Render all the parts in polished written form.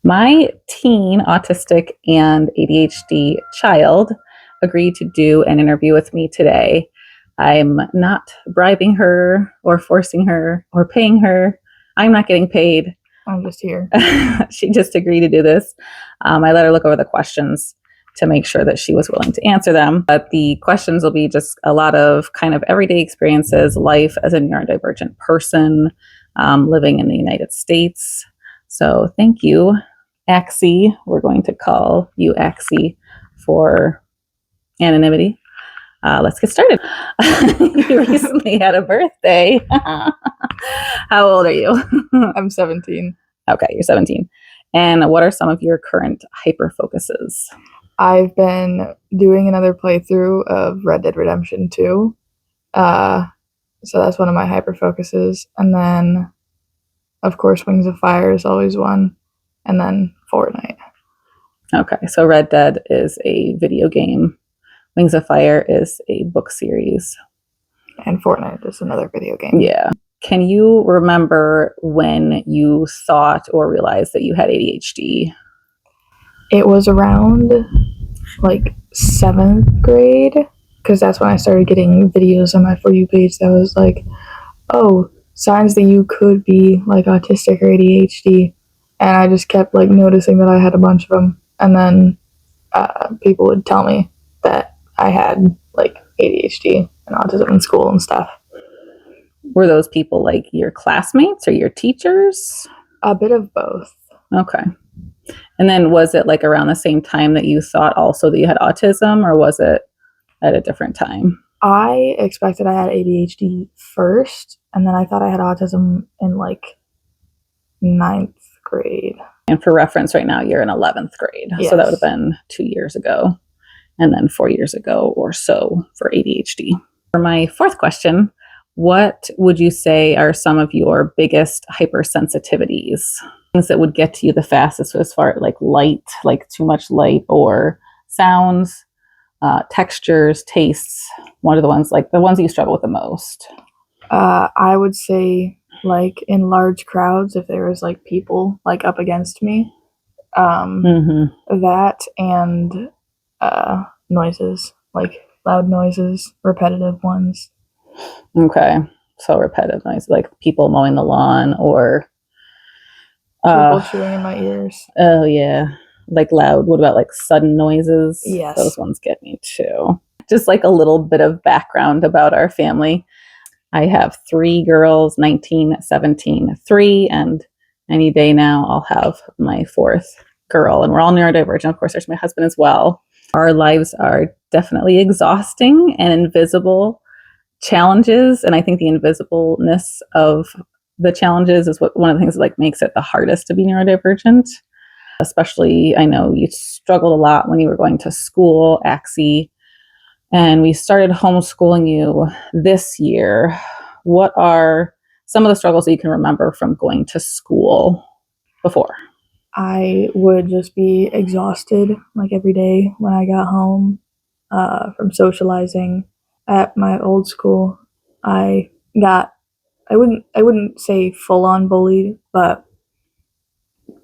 My teen, autistic and ADHD child agreed to do an interview with me today. I'm not bribing her or forcing her or paying her. I'm not getting paid. I'm just here. She just agreed to do this. I let her look over the questions to make sure that she was willing to answer them. But the questions will be just a lot of kind of everyday experiences, life as a neurodivergent person, living in the United States. So thank you, Axie. We're going to call you Axie for anonymity. Let's get started. You recently had a birthday. How old are you? I'm 17. Okay, you're 17. And what are some of your current hyperfocuses? I've been doing another playthrough of Red Dead Redemption 2. So that's one of my hyperfocuses. And then, of course, Wings of Fire is always one. And then Fortnite. Okay, so Red Dead is a video game. Wings of Fire is a book series. And Fortnite is another video game. Yeah. Can you remember when you thought or realized that you had ADHD? It was around like 7th grade, because that's when I started getting videos on my For You page that was like, oh, signs that you could be like autistic or ADHD. And I just kept like noticing that I had a bunch of them. And then people would tell me that I had like ADHD and autism in school and stuff. Were those people like your classmates or your teachers? A bit of both. Okay. And then was it like around the same time that you thought also that you had autism, or was it at a different time? I expected I had ADHD first, and then I thought I had autism in like 9th grade. And for reference, right now you're in 11th grade. Yes. So that would have been 2 years ago, and then 4 years ago or so for ADHD. For my fourth question, what would you say are some of your biggest hypersensitivities? Things that would get to you the fastest as far as like light, like too much light, or sounds, textures, tastes. What are the ones that you struggle with the most? I would say like in large crowds, if there was like people like up against me, that and noises, like loud noises, repetitive ones. Okay, so repetitive noise, like people mowing the lawn or people chewing in my ears. Oh yeah, like loud. What about like sudden noises? Yes, those ones get me too. Just like a little bit of background about our family. I have 3 girls, 19, 17, 3, and any day now I'll have my 4th girl. And we're all neurodivergent. Of course, there's my husband as well. Our lives are definitely exhausting and invisible challenges. And I think the invisibleness of the challenges is one of the things that like makes it the hardest to be neurodivergent. Especially, I know you struggled a lot when you were going to school, Axie, and we started homeschooling you this year. What are some of the struggles that you can remember from going to school before? I would just be exhausted like every day when I got home from socializing. At my old school, I wouldn't say full on bullied, but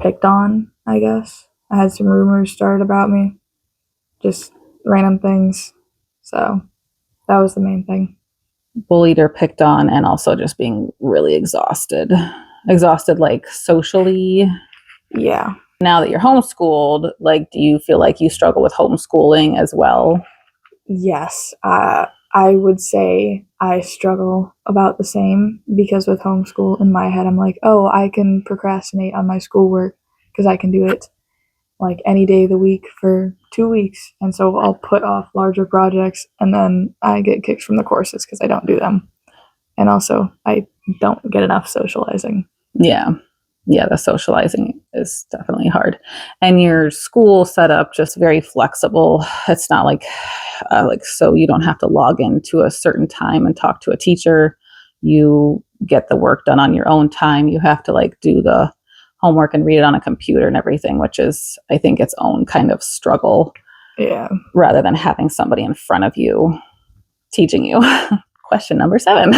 picked on, I guess. I had some rumors started about me, just random things. So that was the main thing. Bullied or picked on, and also just being really exhausted. Exhausted like socially. Yeah. Now that you're homeschooled, like, do you feel like you struggle with homeschooling as well? Yes. I would say I struggle about the same, because with homeschool in my head, I'm like, oh, I can procrastinate on my schoolwork because I can do it like any day of the week for 2 weeks. And so I'll put off larger projects, and then I get kicked from the courses because I don't do them. And also I don't get enough socializing. Yeah, the socializing is definitely hard. And your school setup just very flexible. It's not like so you don't have to log in to a certain time and talk to a teacher. You get the work done on your own time. You have to like do the homework and read it on a computer and everything, which is, I think, its own kind of struggle. Yeah. Rather than having somebody in front of you teaching you. Question number 7.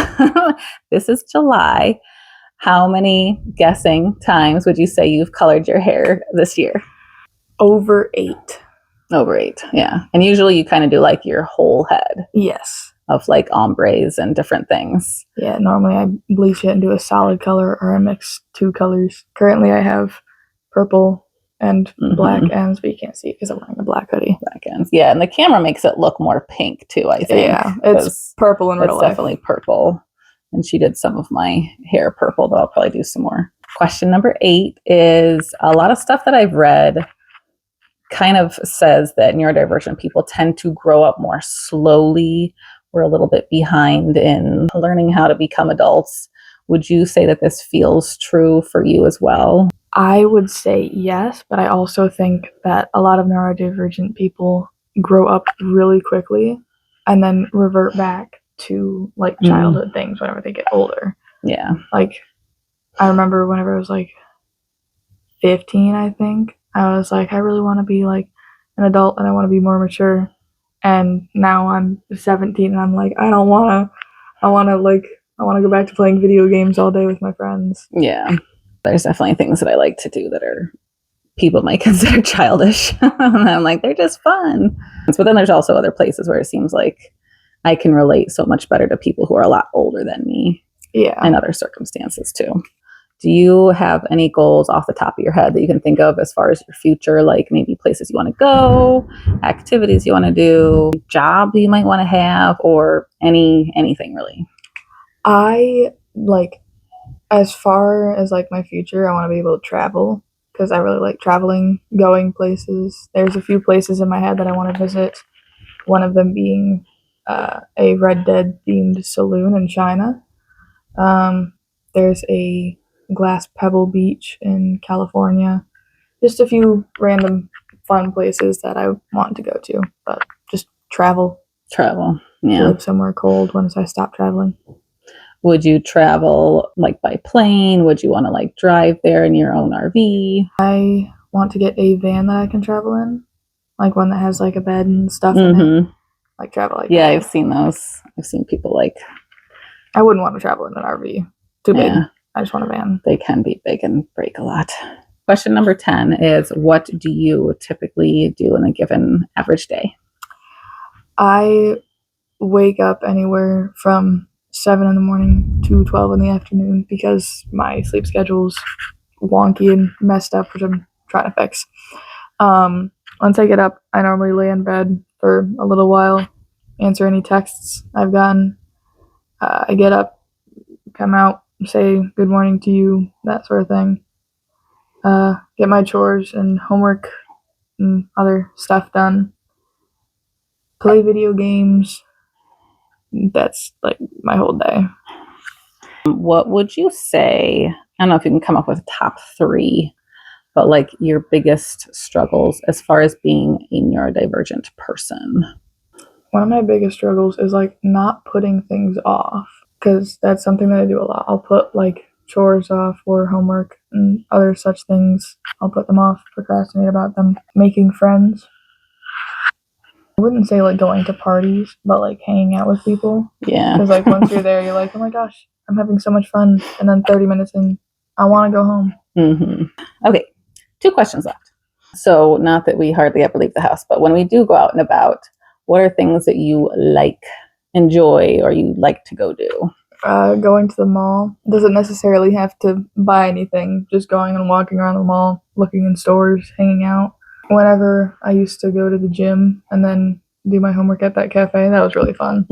This is July. How many guessing times would you say you've colored your hair this year? Over 8. Over 8, yeah. And usually you kind of do like your whole head Yes. of like ombres and different things. Yeah, normally I bleach it and do a solid color, or I mix 2 colors. Currently I have purple and black ends, but you can't see it because I'm wearing a black hoodie. Black ends. Yeah, and the camera makes it look more pink too, I think. Yeah, it's purple in real life. It's definitely purple. And she did some of my hair purple, but I'll probably do some more. Question number 8 is a lot of stuff that I've read kind of says that neurodivergent people tend to grow up more slowly. We're a little bit behind in learning how to become adults. Would you say that this feels true for you as well? I would say yes, but I also think that a lot of neurodivergent people grow up really quickly and then revert back to like childhood things whenever they get older. Yeah. Like, I remember whenever I was like 15, I think, I was like, I really want to be like an adult and I want to be more mature. And now I'm 17 and I'm like, I want to go back to playing video games all day with my friends. Yeah. There's definitely things that I like to do that are people might consider childish. And I'm like, they're just fun. But then there's also other places where it seems like I can relate so much better to people who are a lot older than me. Yeah. In other circumstances too. Do you have any goals off the top of your head that you can think of as far as your future, like maybe places you want to go, activities you want to do, job you might want to have, or anything really? I like, as far as like my future, I want to be able to travel because I really like traveling, going places. There's a few places in my head that I want to visit. One of them being a Red Dead themed saloon in China. There's a Glass Pebble Beach in California. Just a few fun places that I want to go to, but just travel. Travel, yeah. Live somewhere cold once I stop traveling. Would you travel like by plane? Would you want to like drive there in your own RV? I want to get a van that I can travel in, like one that has like a bed and stuff in it. Like travel like yeah, that. I've seen those. I've seen people like. I wouldn't want to travel in an RV. Too big. Yeah. I just want a van. They can be big and break a lot. Question number 10 is, what do you typically do in a given average day? I wake up anywhere from 7 in the morning to 12 in the afternoon because my sleep schedule's wonky and messed up, which I'm trying to fix. Once I get up, I normally lay in bed for a little while, answer any texts I've gotten. I get up, come out, say good morning to you, that sort of thing. Get my chores and homework and other stuff done. Play video games. That's like my whole day. What would you say? I don't know if you can come up with top 3, but like your biggest struggles as far as being a neurodivergent person. One of my biggest struggles is like not putting things off, because that's something that I do a lot. I'll put like chores off or homework and other such things. I'll put them off, procrastinate about them. Making friends. I wouldn't say like going to parties, but like hanging out with people. Yeah. Because like once you're there, you're like, oh my gosh, I'm having so much fun. And then 30 minutes in, I want to go home. Okay, 2 questions left. So not that we hardly ever leave the house, but when we do go out and about, what are things that you like, enjoy, or you like to go do? Going to the mall. Doesn't necessarily have to buy anything. Just going and walking around the mall, looking in stores, hanging out. Whenever I used to go to the gym and then do my homework at that cafe, that was really fun.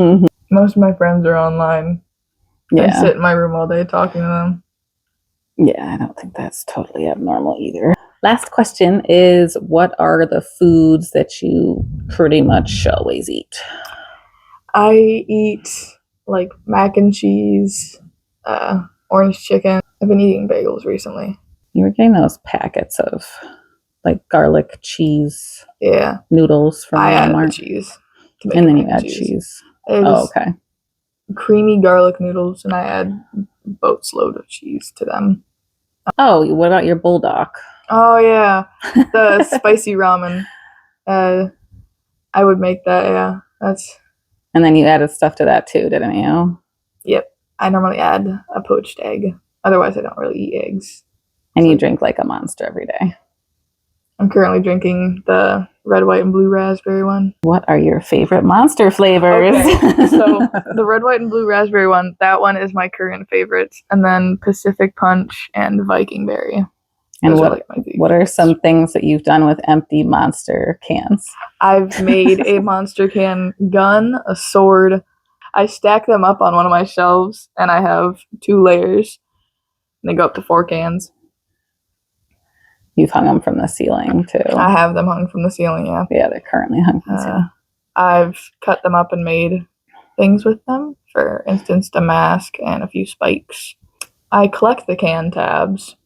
Most of my friends are online. Yeah. I sit in my room all day talking to them. Yeah, I don't think that's totally abnormal either. Last question is, what are the foods that you pretty much always eat? I eat like mac and cheese, orange chicken. I've been eating bagels recently. You were getting those packets of like garlic cheese noodles from Walmart. I add cheese. And then you add cheese. Okay. Creamy garlic noodles, and I add boat's load of cheese to them. Oh, what about your bulldog? Oh yeah, the spicy ramen. I would make that. Yeah, that's. And then you added stuff to that too, didn't you? Yep. I normally add a poached egg. Otherwise, I don't really eat eggs. And you drink like a monster every day. I'm currently drinking the red, white, and blue raspberry one. What are your favorite monster flavors? Okay, so the red, white, and blue raspberry one, that one is my current favorites. And then Pacific Punch and Viking Berry. And what are some things that you've done with empty monster cans? I've made a monster can gun, a sword. I stack them up on one of my shelves, and I have 2 layers. And they go up to 4 cans. You've hung them from the ceiling, too. I have them hung from the ceiling, yeah. Yeah, they're currently hung from the ceiling. I've cut them up and made things with them. For instance, a mask and a few spikes. I collect the can tabs.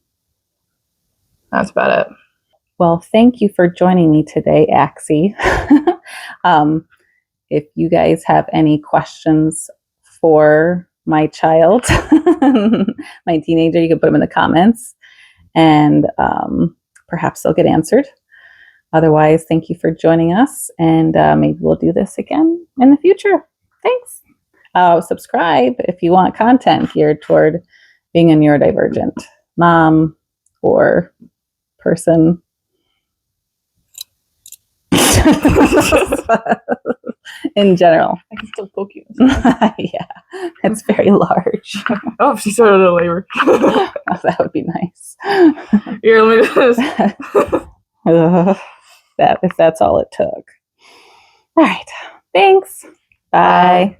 That's about it. Well, thank you for joining me today, Axie. If you guys have any questions for my child, my teenager, you can put them in the comments, and perhaps they'll get answered. Otherwise, thank you for joining us, and maybe we'll do this again in the future. Thanks. Subscribe if you want content geared toward being a neurodivergent mom or person. In general. I can still poke you. Yeah, it's very large. Oh, she started a labor. Oh, that would be nice. Here, let me do this. If that's all it took. All right. Thanks. Bye.